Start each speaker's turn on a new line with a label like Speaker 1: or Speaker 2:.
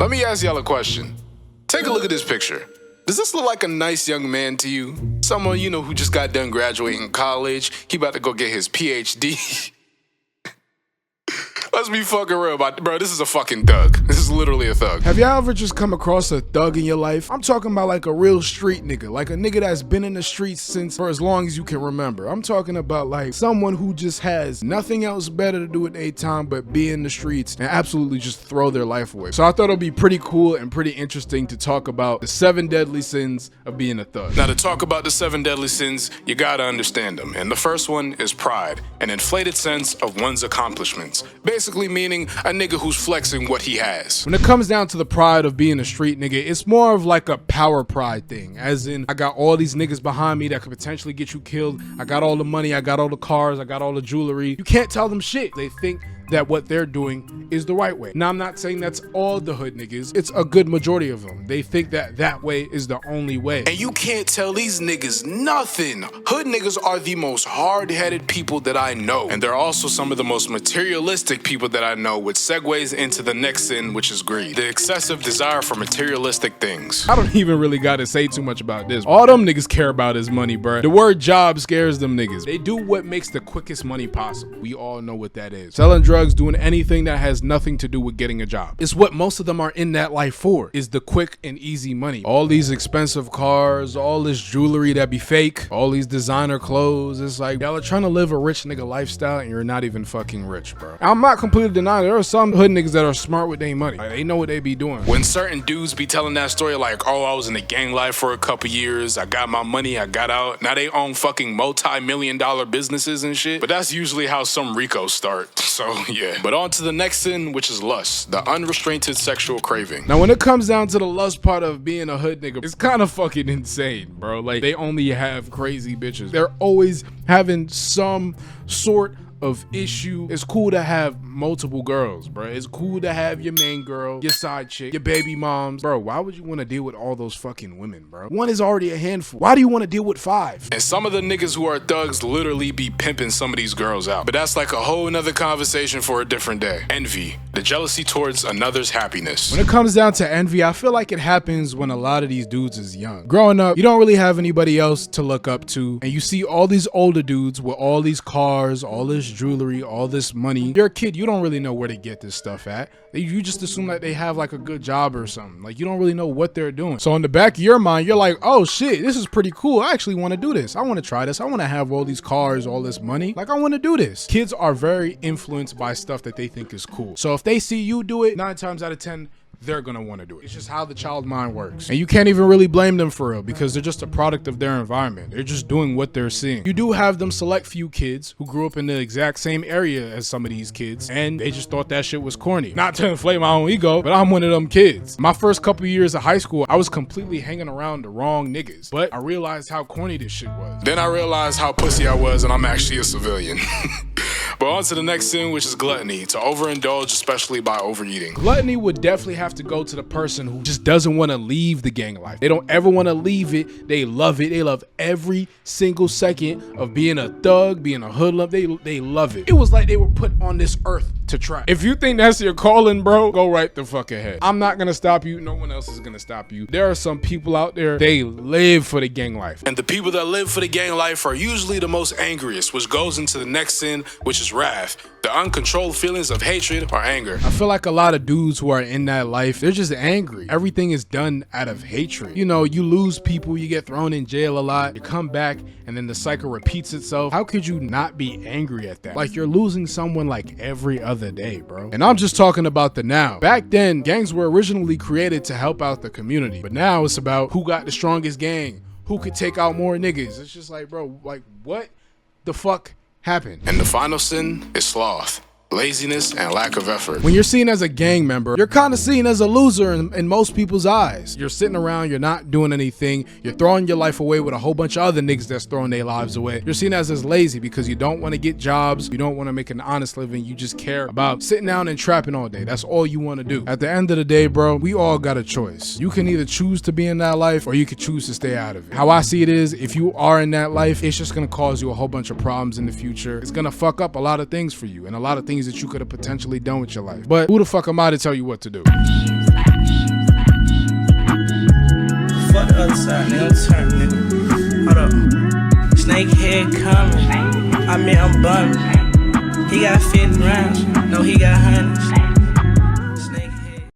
Speaker 1: Let me ask y'all a question. Take a look at this picture. Does this look like a nice young man to you? Someone, you know, who just got done graduating college. He about to go get his PhD. Let's be fucking real about it. Bro, this is a fucking thug. This is literally a thug.
Speaker 2: Have y'all ever just come across a thug in your life? I'm talking about like a real street nigga. Like a nigga that's been in the streets since for as long as you can remember. I'm talking about like someone who just has nothing else better to do at their time but be in the streets and absolutely just throw their life away. So I thought it'd be pretty cool and pretty interesting to talk about the 7 deadly sins of being a thug.
Speaker 1: Now, to talk about the 7 deadly sins, you gotta understand them. And the first one is pride, an inflated sense of one's accomplishments. Basically meaning a nigga who's flexing what he has.
Speaker 2: When it comes down to the pride of being a street nigga, it's more of like a power pride thing. As in, I got all these niggas behind me that could potentially get you killed. I got all the money, I got all the cars, I got all the jewelry. You can't tell them shit. They think that what they're doing is the right way. Now, I'm not saying that's all the hood niggas. It's a good majority of them. They think that that way is the only way.
Speaker 1: And you can't tell these niggas nothing. Hood niggas are the most hard-headed people that I know. And they're also some of the most materialistic people that I know, which segues into the next sin, which is greed. The excessive desire for materialistic things.
Speaker 2: I don't even really gotta say too much about this. All them niggas care about is money, bruh. The word job scares them niggas. They do what makes the quickest money possible. We all know what that is. Selling drugs, doing anything that has nothing to do with getting a job. It's what most of them are in that life for, is the quick and easy money. All these expensive cars, all this jewelry that be fake, all these designer clothes. It's like, y'all are trying to live a rich nigga lifestyle and you're not even fucking rich, bro. I'm not completely denying there are some hood niggas that are smart with their money. Like, they know what they be doing.
Speaker 1: When certain dudes be telling that story like, oh, I was in the gang life for a couple years, I got my money, I got out. Now they own fucking multi-million-dollar businesses and shit. But that's usually how some Ricos start. So yeah. But on to the next sin, which is lust, the unrestrained sexual craving.
Speaker 2: Now, when it comes down to the lust part of being a hood nigga, it's kind of fucking insane, bro. Like, they only have crazy bitches. They're always having some sort of issue. It's cool to have multiple girls, bro. It's cool to have your main girl, your side chick, your baby moms. Bro, why would you want to deal with all those fucking women, bro? One is already a handful. Why do you want to deal with 5?
Speaker 1: And some of the niggas who are thugs literally be pimping some of these girls out. But that's like a whole nother conversation for a different day. Envy, the jealousy towards another's happiness.
Speaker 2: When it comes down to envy, I feel like it happens when a lot of these dudes is young. Growing up, you don't really have anybody else to look up to, and you see all these older dudes with all these cars, all this jewelry, all this money. You're a kid, you don't really know where to get this stuff at. You just assume that they have like a good job or something. Like, you don't really know what they're doing. So in the back of your mind, you're like, oh shit, this is pretty cool. I actually want to do this. I want to try this. I want to have all these cars, all this money. Like, I want to do this. Kids are very influenced by stuff that they think is cool. So if they see you do it, 9 times out of 10, they're gonna want to do it. It's just how the child mind works. And you can't even really blame them for real, because they're just a product of their environment. They're just doing what they're seeing. You do have them select few kids who grew up in the exact same area as some of these kids, and they just thought that shit was corny. Not to inflate my own ego, but I'm one of them kids. My first couple years of high school, I was completely hanging around the wrong niggas, but I realized how corny this shit was.
Speaker 1: Then I realized how pussy I was, and I'm actually a civilian. But on to the next sin, which is gluttony, to overindulge, especially by overeating.
Speaker 2: Gluttony would definitely have to go to the person who just doesn't want to leave the gang life. They don't ever want to leave it. They love it. They love every single second of being a thug, being a hoodlum. They love it. It was like they were put on this earth to try. If you think that's your calling, bro, go right the fuck ahead. I'm not gonna stop you. No one else is gonna stop you. There are some people out there, they live for the gang life.
Speaker 1: And the people that live for the gang life are usually the most angriest, which goes into the next sin, which is wrath, the uncontrolled feelings of hatred or anger.
Speaker 2: I feel like a lot of dudes who are in that life, they're just angry. Everything is done out of hatred. You know, you lose people, you get thrown in jail a lot, you come back, and then the cycle repeats itself. How could you not be angry at that? Like, you're losing someone like every other day, bro. And I'm just talking about the now. Back then, gangs were originally created to help out the community, but now it's about who got the strongest gang, who could take out more niggas. It's just like, bro, like, what the fuck happened?
Speaker 1: And the final sin is sloth, laziness, and lack of effort.
Speaker 2: When you're seen as a gang member, you're kind of seen as a loser in most people's eyes. You're sitting around, you're not doing anything, you're throwing your life away with a whole bunch of other niggas that's throwing their lives away. You're seen as lazy because you don't want to get jobs, you don't want to make an honest living, you just care about sitting down and trapping all day. That's all you want to do. At the end of the day, bro, we all got a choice. You can either choose to be in that life or you can choose to stay out of it. How I see it is, if you are in that life, it's just going to cause you a whole bunch of problems in the future. It's going to fuck up a lot of things for you and a lot of things that you could have potentially done with your life. But who the fuck am I to tell you what to do?
Speaker 3: other side, nigga. Turn, nigga. Hold up. Snake head coming. I mean, I'm bumming. He got 50 rounds. No, he got hundreds.